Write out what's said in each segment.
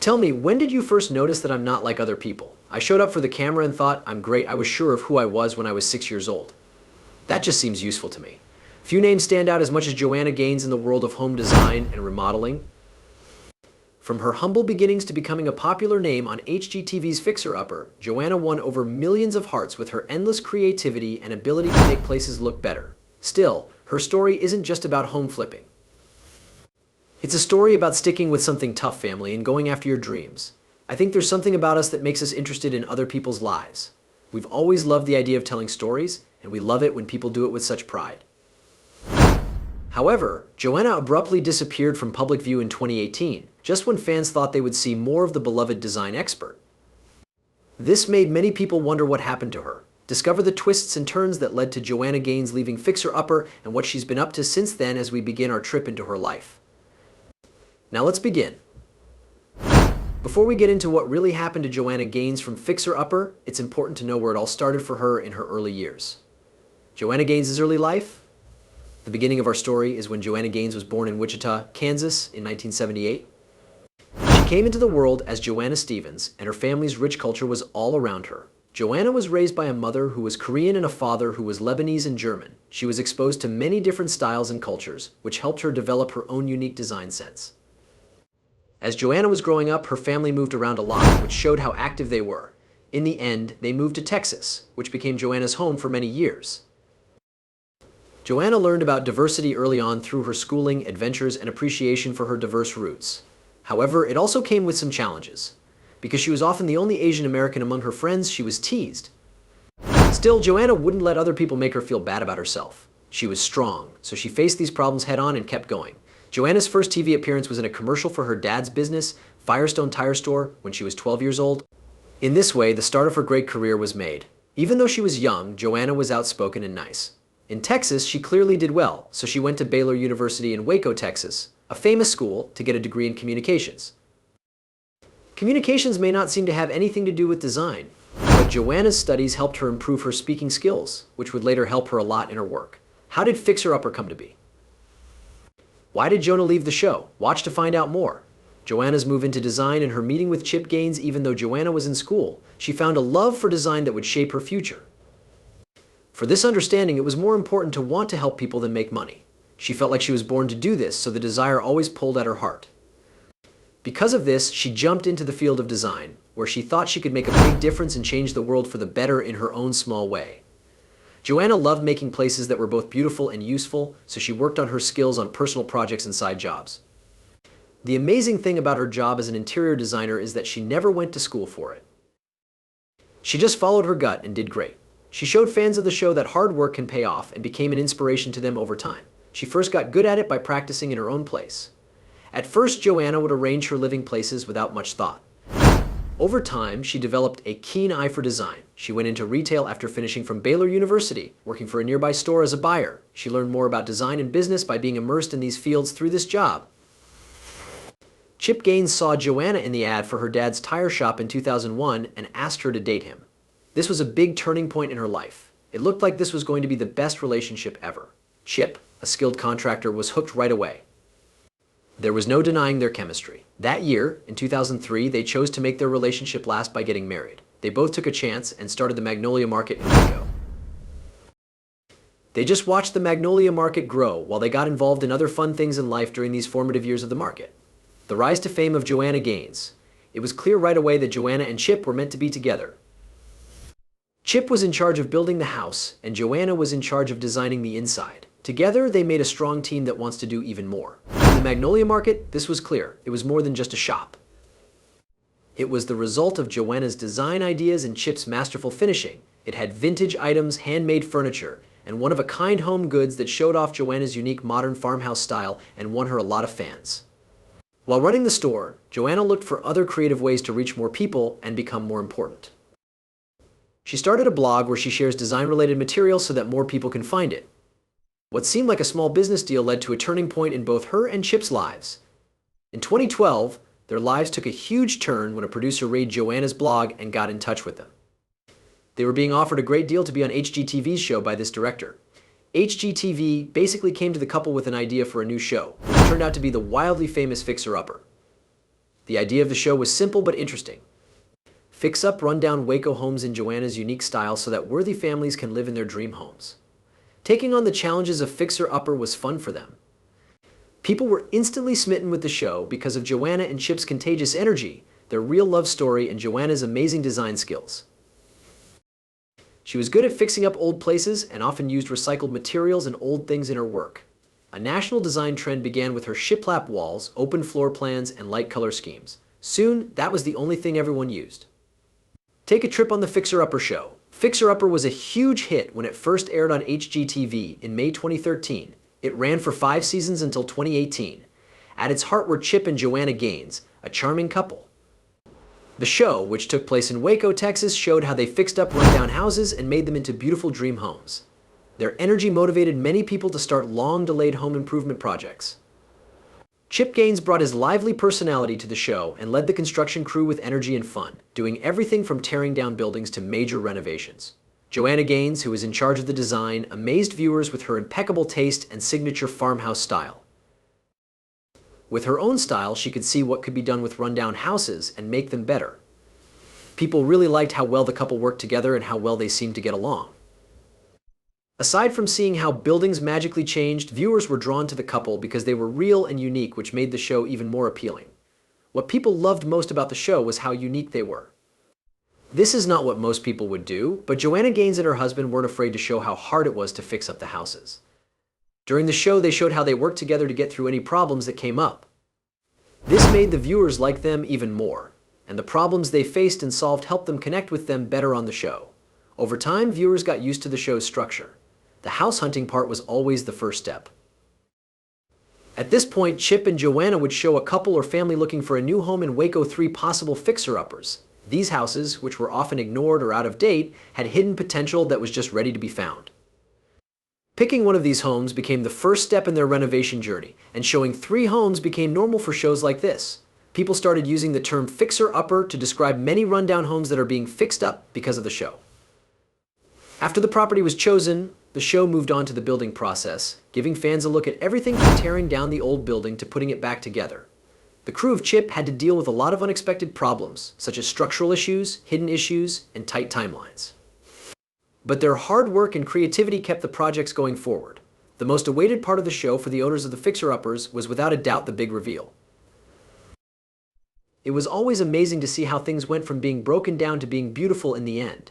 Tell me, when did you first notice that I'm not like other people? I showed up for the camera and thought, I'm great, I was sure of who I was when I was 6 years old. That just seems useful to me. Few names stand out as much as Joanna Gaines in the world of home design and remodeling. From her humble beginnings to becoming a popular name on HGTV's Fixer Upper, Joanna won over millions of hearts with her endless creativity and ability to make places look better. Still, her story isn't just about home flipping. It's a story about sticking with something tough, family, and going after your dreams. I think there's something about us that makes us interested in other people's lives. We've always loved the idea of telling stories, and we love it when people do it with such pride. However, Joanna abruptly disappeared from public view in 2018, just when fans thought they would see more of the beloved design expert. This made many people wonder what happened to her. Discover the twists and turns that led to Joanna Gaines leaving Fixer Upper and what she's been up to since then as we begin our trip into her life. Now let's begin. Before we get into what really happened to Joanna Gaines from Fixer Upper, it's important to know where it all started for her in her early years. Joanna Gaines' early life? The beginning of our story is when Joanna Gaines was born in Wichita, Kansas in 1978. She came into the world as Joanna Stevens, and her family's rich culture was all around her. Joanna was raised by a mother who was Korean and a father who was Lebanese and German. She was exposed to many different styles and cultures, which helped her develop her own unique design sense. As Joanna was growing up, her family moved around a lot, which showed how active they were. In the end, they moved to Texas, which became Joanna's home for many years. Joanna learned about diversity early on through her schooling, adventures, and appreciation for her diverse roots. However, it also came with some challenges. Because she was often the only Asian American among her friends, she was teased. Still, Joanna wouldn't let other people make her feel bad about herself. She was strong, so she faced these problems head-on and kept going. Joanna's first TV appearance was in a commercial for her dad's business, Firestone Tire Store, when she was 12 years old. In this way, the start of her great career was made. Even though she was young, Joanna was outspoken and nice. In Texas, she clearly did well, so she went to Baylor University in Waco, Texas, a famous school, to get a degree in communications. Communications may not seem to have anything to do with design, but Joanna's studies helped her improve her speaking skills, which would later help her a lot in her work. How did Fixer Upper come to be? Why did Jonah leave the show? Watch to find out more. Joanna's move into design and her meeting with Chip Gaines. Even though Joanna was in school, she found a love for design that would shape her future. For this understanding, it was more important to want to help people than make money. She felt like she was born to do this, so the desire always pulled at her heart. Because of this, she jumped into the field of design, where she thought she could make a big difference and change the world for the better in her own small way. Joanna loved making places that were both beautiful and useful, so she worked on her skills on personal projects and side jobs. The amazing thing about her job as an interior designer is that she never went to school for it. She just followed her gut and did great. She showed fans of the show that hard work can pay off and became an inspiration to them over time. She first got good at it by practicing in her own place. At first, Joanna would arrange her living places without much thought. Over time, she developed a keen eye for design. She went into retail after finishing from Baylor University, working for a nearby store as a buyer. She learned more about design and business by being immersed in these fields through this job. Chip Gaines saw Joanna in the ad for her dad's tire shop in 2001 and asked her to date him. This was a big turning point in her life. It looked like this was going to be the best relationship ever. Chip, a skilled contractor, was hooked right away. There was no denying their chemistry. That year, in 2003, they chose to make their relationship last by getting married. They both took a chance and started the Magnolia Market in Waco. They just watched the Magnolia Market grow while they got involved in other fun things in life during these formative years of the market. The rise to fame of Joanna Gaines. It was clear right away that Joanna and Chip were meant to be together. Chip was in charge of building the house, and Joanna was in charge of designing the inside. Together, they made a strong team that wants to do even more. In the Magnolia Market, this was clear. It was more than just a shop. It was the result of Joanna's design ideas and Chip's masterful finishing. It had vintage items, handmade furniture, and one-of-a-kind home goods that showed off Joanna's unique modern farmhouse style and won her a lot of fans. While running the store, Joanna looked for other creative ways to reach more people and become more important. She started a blog where she shares design-related material so that more people can find it. What seemed like a small business deal led to a turning point in both her and Chip's lives. In 2012, their lives took a huge turn when a producer raided Joanna's blog and got in touch with them. They were being offered a great deal to be on HGTV's show by this director. HGTV basically came to the couple with an idea for a new show, which turned out to be the wildly famous Fixer Upper. The idea of the show was simple but interesting. Fix up rundown Waco homes in Joanna's unique style so that worthy families can live in their dream homes. Taking on the challenges of fixer-upper was fun for them. People were instantly smitten with the show because of Joanna and Chip's contagious energy, their real love story, and Joanna's amazing design skills. She was good at fixing up old places and often used recycled materials and old things in her work. A national design trend began with her shiplap walls, open floor plans, and light color schemes. Soon, that was the only thing everyone used. Take a trip on the Fixer-Upper show. Fixer-Upper was a huge hit when it first aired on HGTV in May 2013. It ran for 5 seasons until 2018. At its heart were Chip and Joanna Gaines, a charming couple. The show, which took place in Waco, Texas, showed how they fixed up rundown houses and made them into beautiful dream homes. Their energy motivated many people to start long-delayed home improvement projects. Chip Gaines brought his lively personality to the show and led the construction crew with energy and fun, doing everything from tearing down buildings to major renovations. Joanna Gaines, who was in charge of the design, amazed viewers with her impeccable taste and signature farmhouse style. With her own style, she could see what could be done with rundown houses and make them better. People really liked how well the couple worked together and how well they seemed to get along. Aside from seeing how buildings magically changed, viewers were drawn to the couple because they were real and unique, which made the show even more appealing. What people loved most about the show was how unique they were. This is not what most people would do, but Joanna Gaines and her husband weren't afraid to show how hard it was to fix up the houses. During the show, they showed how they worked together to get through any problems that came up. This made the viewers like them even more, and the problems they faced and solved helped them connect with them better on the show. Over time, viewers got used to the show's structure. The house hunting part was always the first step. At this point, Chip and Joanna would show a couple or family looking for a new home in Waco 3 possible fixer-uppers. These houses, which were often ignored or out of date, had hidden potential that was just ready to be found. Picking one of these homes became the first step in their renovation journey, and showing 3 homes became normal for shows like this. People started using the term fixer-upper to describe many rundown homes that are being fixed up because of the show. After the property was chosen, the show moved on to the building process, giving fans a look at everything from tearing down the old building to putting it back together. The crew of Chip had to deal with a lot of unexpected problems, such as structural issues, hidden issues, and tight timelines. But their hard work and creativity kept the projects going forward. The most awaited part of the show for the owners of the fixer-uppers was without a doubt the big reveal. It was always amazing to see how things went from being broken down to being beautiful in the end.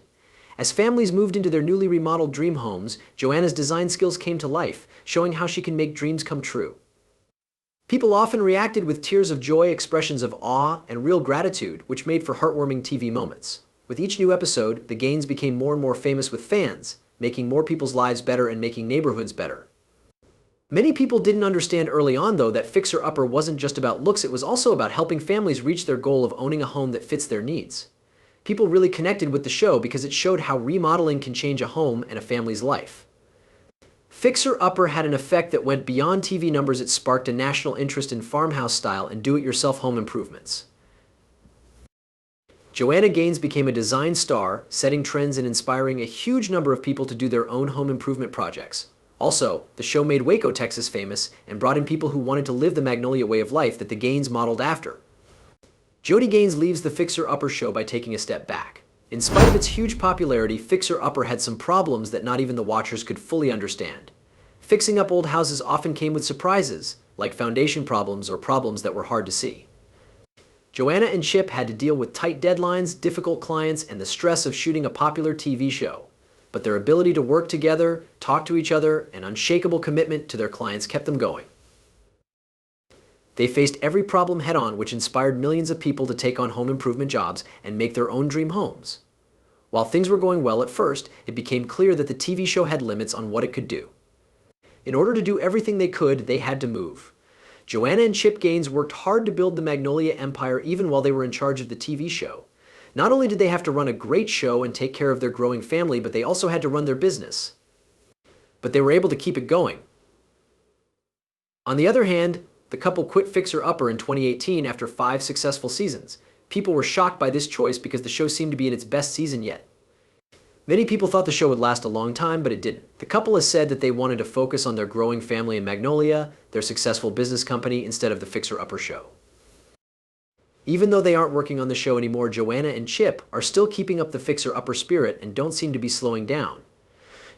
As families moved into their newly remodeled dream homes, Joanna's design skills came to life, showing how she can make dreams come true. People often reacted with tears of joy, expressions of awe, and real gratitude, which made for heartwarming TV moments. With each new episode, the Gaines became more and more famous with fans, making more people's lives better and making neighborhoods better. Many people didn't understand early on, though, that Fixer Upper wasn't just about looks, it was also about helping families reach their goal of owning a home that fits their needs. People really connected with the show because it showed how remodeling can change a home and a family's life. Fixer Upper had an effect that went beyond TV numbers. It sparked a national interest in farmhouse style and do-it-yourself home improvements. Joanna Gaines became a design star, setting trends and inspiring a huge number of people to do their own home improvement projects. Also, the show made Waco, Texas famous and brought in people who wanted to live the Magnolia way of life that the Gaines modeled after. Jody Gaines leaves the Fixer Upper show by taking a step back. In spite of its huge popularity, Fixer Upper had some problems that not even the watchers could fully understand. Fixing up old houses often came with surprises, like foundation problems or problems that were hard to see. Joanna and Chip had to deal with tight deadlines, difficult clients, and the stress of shooting a popular TV show. But their ability to work together, talk to each other, and unshakable commitment to their clients kept them going. They faced every problem head-on, which inspired millions of people to take on home improvement jobs and make their own dream homes. While things were going well at first, it became clear that the TV show had limits on what it could do. In order to do everything they could, they had to move. Joanna and Chip Gaines worked hard to build the Magnolia empire even while they were in charge of the TV show. Not only did they have to run a great show and take care of their growing family, but they also had to run their business. But they were able to keep it going. On the other hand, the couple quit Fixer Upper in 2018 after 5 successful seasons. People were shocked by this choice because the show seemed to be in its best season yet. Many people thought the show would last a long time, but it didn't. The couple has said that they wanted to focus on their growing family in Magnolia, their successful business company, instead of the Fixer Upper show. Even though they aren't working on the show anymore, Joanna and Chip are still keeping up the fixer-upper spirit and don't seem to be slowing down.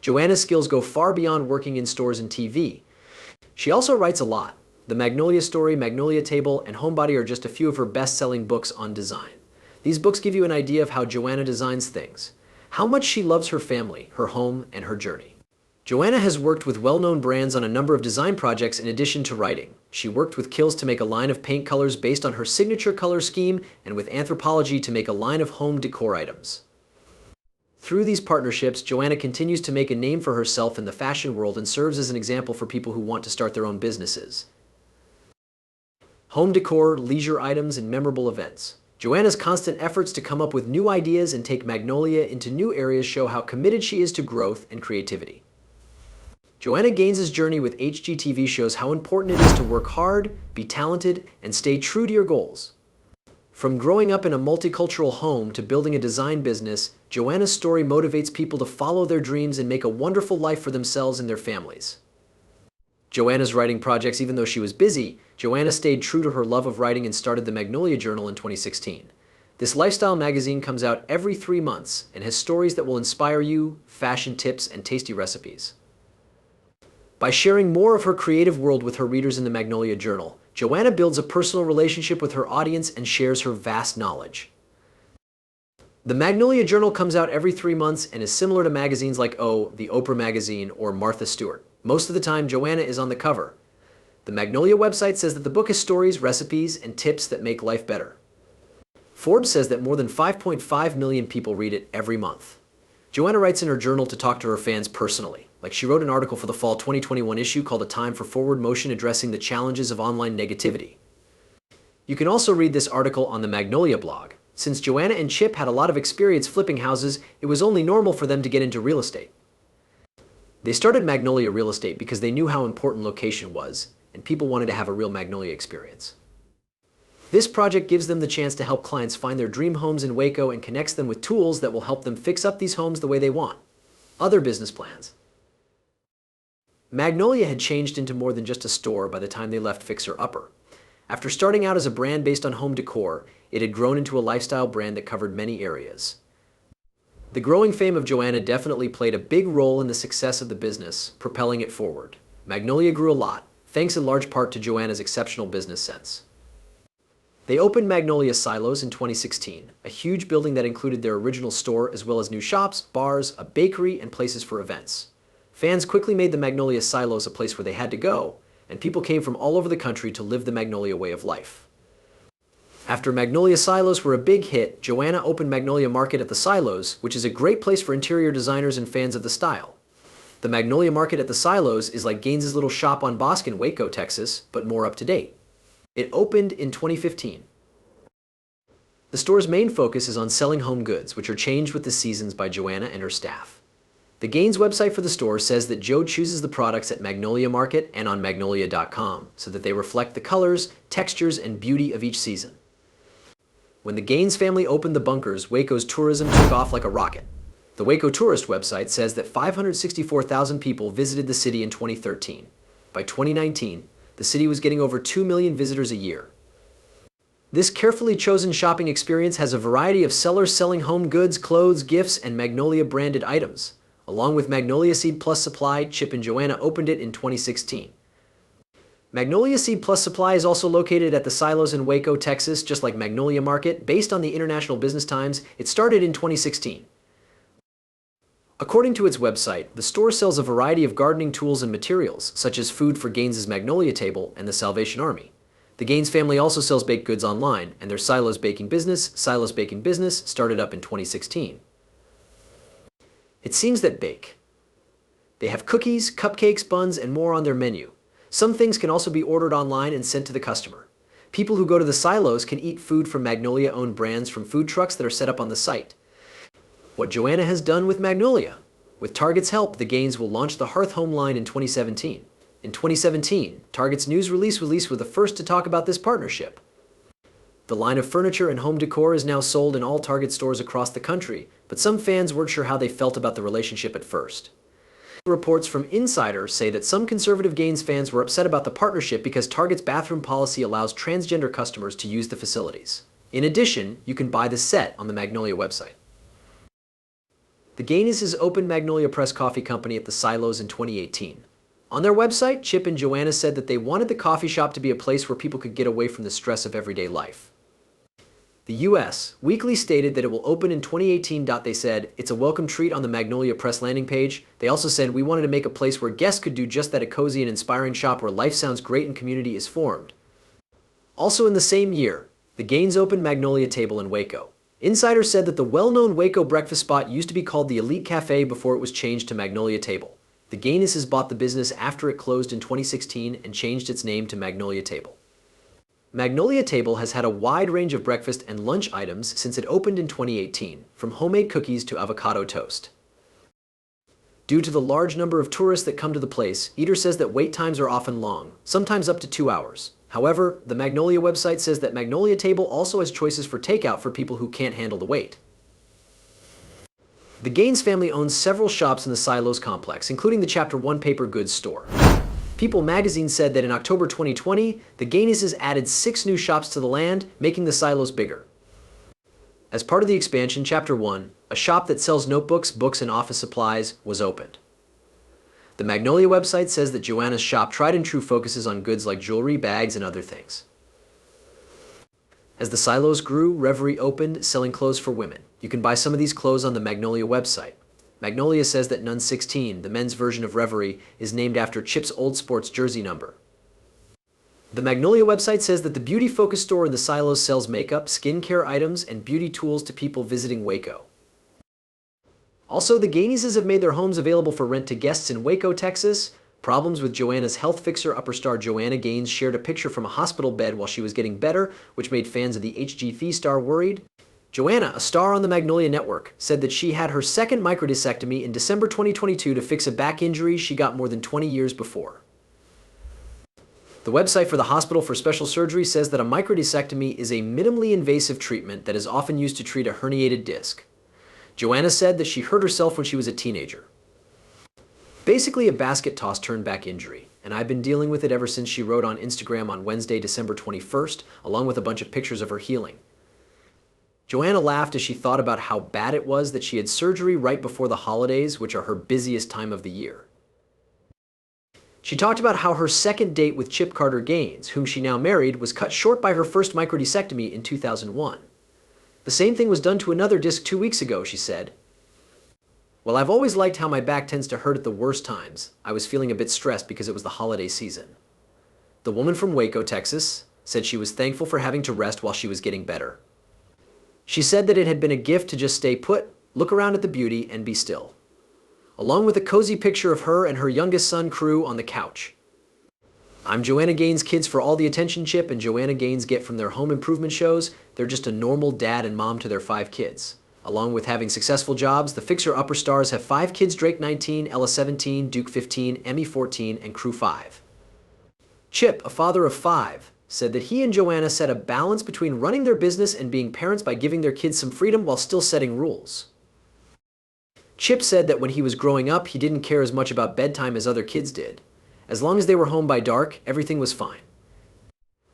Joanna's skills go far beyond working in stores and TV. She also writes a lot. The Magnolia Story, Magnolia Table, and Homebody are just a few of her best-selling books on design. These books give you an idea of how Joanna designs things, how much she loves her family, her home, and her journey. Joanna has worked with well-known brands on a number of design projects in addition to writing. She worked with Kills to make a line of paint colors based on her signature color scheme, and with Anthropology to make a line of home decor items. Through these partnerships, Joanna continues to make a name for herself in the fashion world and serves as an example for people who want to start their own businesses. Home decor, leisure items, and memorable events. Joanna's constant efforts to come up with new ideas and take Magnolia into new areas show how committed she is to growth and creativity. Joanna Gaines' journey with HGTV shows how important it is to work hard, be talented, and stay true to your goals. From growing up in a multicultural home to building a design business, Joanna's story motivates people to follow their dreams and make a wonderful life for themselves and their families. Joanna's writing projects, even though she was busy, Joanna stayed true to her love of writing and started the Magnolia Journal in 2016. This lifestyle magazine comes out every 3 months and has stories that will inspire you, fashion tips, and tasty recipes. By sharing more of her creative world with her readers in the Magnolia Journal, Joanna builds a personal relationship with her audience and shares her vast knowledge. The Magnolia Journal comes out every 3 months and is similar to magazines like the Oprah Magazine, or Martha Stewart. Most of the time, Joanna is on the cover. The Magnolia website says that the book has stories, recipes, and tips that make life better. Forbes says that more than 5.5 million people read it every month. Joanna writes in her journal to talk to her fans personally. Like, she wrote an article for the fall 2021 issue called A Time for Forward Motion, addressing the challenges of online negativity. You can also read this article on the Magnolia blog. Since Joanna and Chip had a lot of experience flipping houses, it was only normal for them to get into real estate. They started Magnolia Real Estate because they knew how important location was, and people wanted to have a real Magnolia experience. This project gives them the chance to help clients find their dream homes in Waco and connects them with tools that will help them fix up these homes the way they want. Other business plans. Magnolia had changed into more than just a store by the time they left Fixer Upper. After starting out as a brand based on home decor, it had grown into a lifestyle brand that covered many areas. The growing fame of Joanna definitely played a big role in the success of the business, propelling it forward. Magnolia grew a lot, thanks in large part to Joanna's exceptional business sense. They opened Magnolia Silos in 2016, a huge building that included their original store as well as new shops, bars, a bakery, and places for events. Fans quickly made the Magnolia Silos a place where they had to go, and people came from all over the country to live the Magnolia way of life. After Magnolia Silos were a big hit, Joanna opened Magnolia Market at the Silos, which is a great place for interior designers and fans of the style. The Magnolia Market at the Silos is like Gaines' little shop on Bosque in Waco, Texas, but more up to date. It opened in 2015. The store's main focus is on selling home goods, which are changed with the seasons by Joanna and her staff. The Gaines website for the store says that Joe chooses the products at Magnolia Market and on magnolia.com so that they reflect the colors, textures, and beauty of each season. When the Gaines family opened the bunkers, Waco's tourism took off like a rocket. The Waco Tourist website says that 564,000 people visited the city in 2013. By 2019, the city was getting over 2 million visitors a year. This carefully chosen shopping experience has a variety of sellers selling home goods, clothes, gifts, and Magnolia-branded items. Along with Magnolia Seed Plus Supply, Chip and Joanna opened it in 2016. Magnolia Seed Plus Supply is also located at the Silos in Waco, Texas, just like Magnolia Market. Based on the International Business Times, it started in 2016. According to its website, the store sells a variety of gardening tools and materials, such as food for Gaines' Magnolia Table and the Salvation Army. The Gaines family also sells baked goods online, and their Silos Baking Business, started up in 2016. It seems that bake. They have cookies, cupcakes, buns, and more on their menu. Some things can also be ordered online and sent to the customer. People who go to the Silos can eat food from Magnolia-owned brands from food trucks that are set up on the site. What Joanna has done with Magnolia. With Target's help, the Gaines will launch the Hearth Home line in 2017. In 2017, Target's news release was the first to talk about this partnership. The line of furniture and home decor is now sold in all Target stores across the country, but some fans weren't sure how they felt about the relationship at first. Reports from insiders say that some conservative Gaines fans were upset about the partnership because Target's bathroom policy allows transgender customers to use the facilities. In addition, you can buy the set on the Magnolia website. The Gaines opened Magnolia Press Coffee Company at the Silos in 2018. On their website, Chip and Joanna said that they wanted the coffee shop to be a place where people could get away from the stress of everyday life. The U.S. Weekly stated that it will open in 2018. They said, "It's a welcome treat" on the Magnolia Press landing page. They also said, "We wanted to make a place where guests could do just that, a cozy and inspiring shop where life sounds great and community is formed." Also in the same year, the Gaines opened Magnolia Table in Waco. Insiders said that the well-known Waco breakfast spot used to be called the Elite Cafe before it was changed to Magnolia Table. The Gaines bought the business after it closed in 2016 and changed its name to Magnolia Table. Magnolia Table has had a wide range of breakfast and lunch items since it opened in 2018, from homemade cookies to avocado toast. Due to the large number of tourists that come to the place, Eater says that wait times are often long, sometimes up to 2 hours. However, the Magnolia website says that Magnolia Table also has choices for takeout for people who can't handle the wait. The Gaines family owns several shops in the Silos complex, including the Chapter 1 paper goods store. People magazine said that in October 2020, the Gaines added 6 new shops to the land, making the Silos bigger. As part of the expansion, Chapter 1, a shop that sells notebooks, books, and office supplies, was opened. The Magnolia website says that Joanna's shop tried and true focuses on goods like jewelry, bags, and other things. As the Silos grew, Reverie opened, selling clothes for women. You can buy some of these clothes on the Magnolia website. Magnolia says that Nun 16, the men's version of Reverie, is named after Chip's old sports jersey number. The Magnolia website says that the beauty focus store in the Silos sells makeup, skincare items, and beauty tools to people visiting Waco. Also, the Gaines have made their homes available for rent to guests in Waco, Texas. Problems with Joanna's health fixer-upper star Joanna Gaines shared a picture from a hospital bed while she was getting better, which made fans of the HGTV star worried. Joanna, a star on the Magnolia Network, said that she had her second microdiscectomy in December 2022 to fix a back injury she got more than 20 years before. The website for the Hospital for Special Surgery says that a microdiscectomy is a minimally invasive treatment that is often used to treat a herniated disc. Joanna said that she hurt herself when she was a teenager. Basically a basket toss turned back injury, and I've been dealing with it ever since, she wrote on Instagram on Wednesday, December 21st, along with a bunch of pictures of her healing. Joanna laughed as she thought about how bad it was that she had surgery right before the holidays, which are her busiest time of the year. She talked about how her second date with Chip Carter Gaines, whom she now married, was cut short by her first microdiscectomy in 2001. The same thing was done to another disc 2 weeks ago, she said. "Well, I've always liked how my back tends to hurt at the worst times. I was feeling a bit stressed because it was the holiday season." The woman from Waco, Texas, said she was thankful for having to rest while she was getting better. She said that it had been a gift to just stay put, look around at the beauty, and be still. Along with a cozy picture of her and her youngest son, Crew, on the couch. "I'm Joanna Gaines' kids for all the attention Chip and Joanna Gaines get from their home improvement shows. They're just a normal dad and mom to their 5 kids. Along with having successful jobs, the fixer-upper stars have 5 kids: Drake 19, Ella 17, Duke 15, Emmy 14, and Crew 5. Chip, a father of 5, said that he and Joanna set a balance between running their business and being parents by giving their kids some freedom while still setting rules. Chip said that when he was growing up, he didn't care as much about bedtime as other kids did. As long as they were home by dark, everything was fine.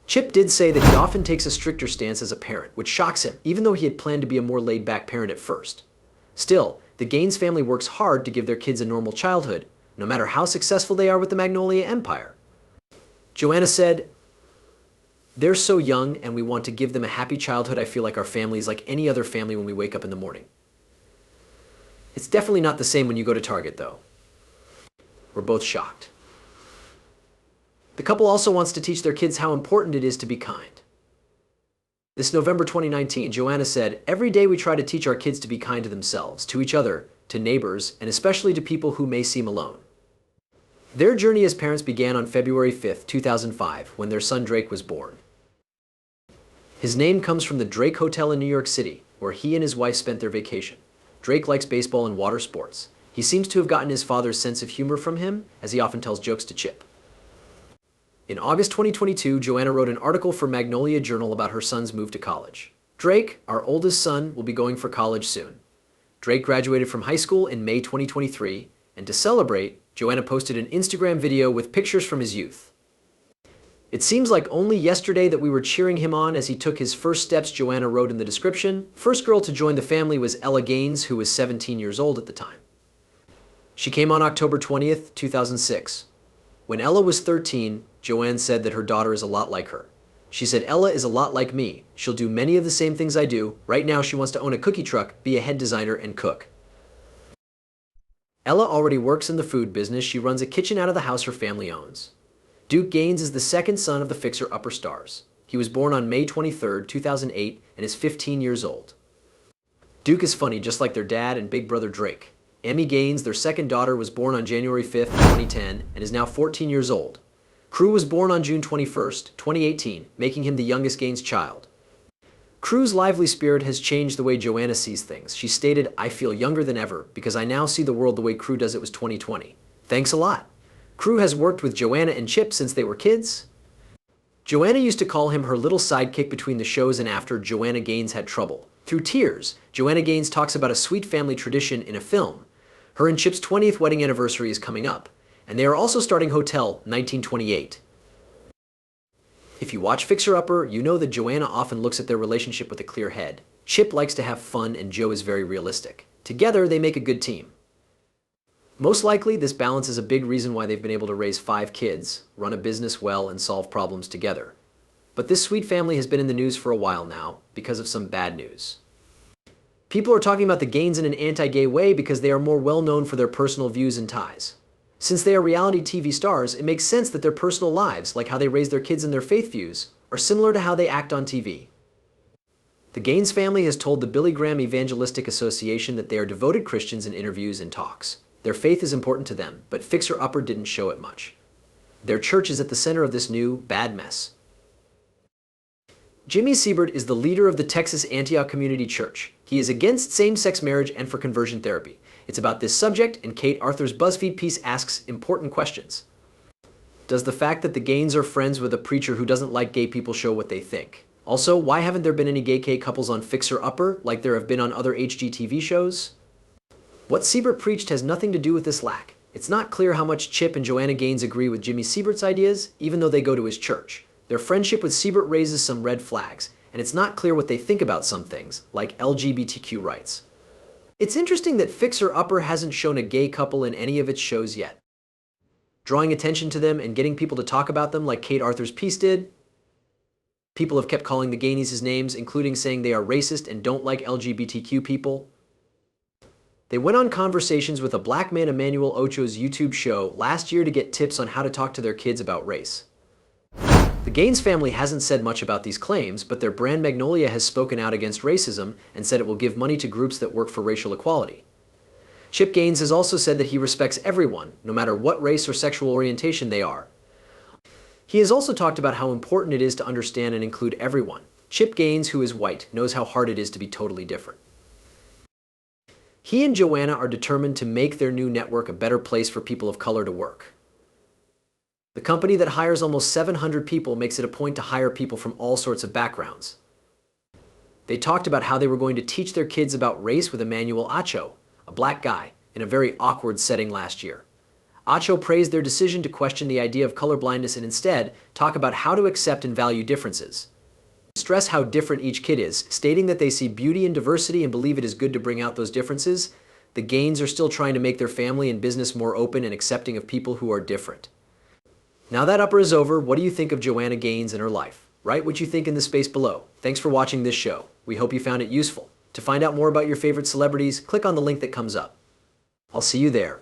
Chip did say that he often takes a stricter stance as a parent, which shocks him, even though he had planned to be a more laid-back parent at first. Still, the Gaines family works hard to give their kids a normal childhood, no matter how successful they are with the Magnolia empire. Joanna said, "They're so young and we want to give them a happy childhood. I feel like our family is like any other family when we wake up in the morning." It's definitely not the same when you go to Target, though. We're both shocked. The couple also wants to teach their kids how important it is to be kind. This November 2019, Joanna said, "Every day we try to teach our kids to be kind to themselves, to each other, to neighbors, and especially to people who may seem alone." Their journey as parents began on February 5th, 2005, when their son Drake was born. His name comes from the Drake Hotel in New York City, where he and his wife spent their vacation. Drake likes baseball and water sports. He seems to have gotten his father's sense of humor from him, as he often tells jokes to Chip. In August 2022, Joanna wrote an article for Magnolia Journal about her son's move to college. Drake, our oldest son, will be going for college soon. Drake graduated from high school in May 2023, and to celebrate, Joanna posted an Instagram video with pictures from his youth. It seems like only yesterday that we were cheering him on as he took his first steps, Joanna wrote in the description. First girl to join the family was Ella Gaines, who was 17 years old at the time. She came on October 20th, 2006. When Ella was 13, Joanne said that her daughter is a lot like her. She said, Ella is a lot like me. She'll do many of the same things I do. Right now she wants to own a cookie truck, be a head designer, and cook. Ella already works in the food business. She runs a kitchen out of the house her family owns. Duke Gaines is the second son of the Fixer Upper stars. He was born on May 23, 2008, and is 15 years old. Duke is funny, just like their dad and big brother Drake. Emmy Gaines, their second daughter, was born on January 5, 2010, and is now 14 years old. Crew was born on June 21, 2018, making him the youngest Gaines child. Crew's lively spirit has changed the way Joanna sees things. She stated, I feel younger than ever because I now see the world the way Crew does it was 2020. Thanks a lot. Crew has worked with Joanna and Chip since they were kids. Joanna used to call him her little sidekick between the shows and after Joanna Gaines had trouble. Through tears, Joanna Gaines talks about a sweet family tradition in a film. Her and Chip's 20th wedding anniversary is coming up, and they are also starting Hotel 1928. If you watch Fixer Upper, you know that Joanna often looks at their relationship with a clear head. Chip likes to have fun and Joe is very realistic. Together, they make a good team. Most likely, this balance is a big reason why they've been able to raise 5 kids, run a business well, and solve problems together. But this sweet family has been in the news for a while now because of some bad news. People are talking about the Gaines in an anti-gay way because they are more well known for their personal views and ties. Since they are reality TV stars, it makes sense that their personal lives, like how they raise their kids and their faith views, are similar to how they act on TV. The Gaines family has told the Billy Graham Evangelistic Association that they are devoted Christians in interviews and talks. Their faith is important to them, but Fixer Upper didn't show it much. Their church is at the center of this new, bad mess. Jimmy Siebert is the leader of the Texas Antioch Community Church. He is against same-sex marriage and for conversion therapy. It's about this subject, and Kate Arthur's BuzzFeed piece asks important questions. Does the fact that the Gaines are friends with a preacher who doesn't like gay people show what they think? Also, why haven't there been any gay couples on Fixer Upper like there have been on other HGTV shows? What Siebert preached has nothing to do with this lack. It's not clear how much Chip and Joanna Gaines agree with Jimmy Siebert's ideas, even though they go to his church. Their friendship with Siebert raises some red flags, and it's not clear what they think about some things, like LGBTQ rights. It's interesting that Fixer Upper hasn't shown a gay couple in any of its shows yet. Drawing attention to them and getting people to talk about them like Kate Arthur's piece did. People have kept calling the Gaines names, including saying they are racist and don't like LGBTQ people. They went on conversations with a black man Emmanuel Ocho's YouTube show last year to get tips on how to talk to their kids about race. The Gaines family hasn't said much about these claims, but their brand Magnolia has spoken out against racism and said it will give money to groups that work for racial equality. Chip Gaines has also said that he respects everyone, no matter what race or sexual orientation they are. He has also talked about how important it is to understand and include everyone. Chip Gaines, who is white, knows how hard it is to be totally different. He and Joanna are determined to make their new network a better place for people of color to work. The company that hires almost 700 people makes it a point to hire people from all sorts of backgrounds. They talked about how they were going to teach their kids about race with Emmanuel Ocho, a black guy, in a very awkward setting last year. Ocho praised their decision to question the idea of colorblindness and instead talk about how to accept and value differences. Stress how different each kid is, stating that they see beauty in diversity and believe it is good to bring out those differences. The Gaines are still trying to make their family and business more open and accepting of people who are different. Now that Upper is over, what do you think of Joanna Gaines and her life? Write what you think in the space below. Thanks for watching this show. We hope you found it useful. To find out more about your favorite celebrities, click on the link that comes up. I'll see you there.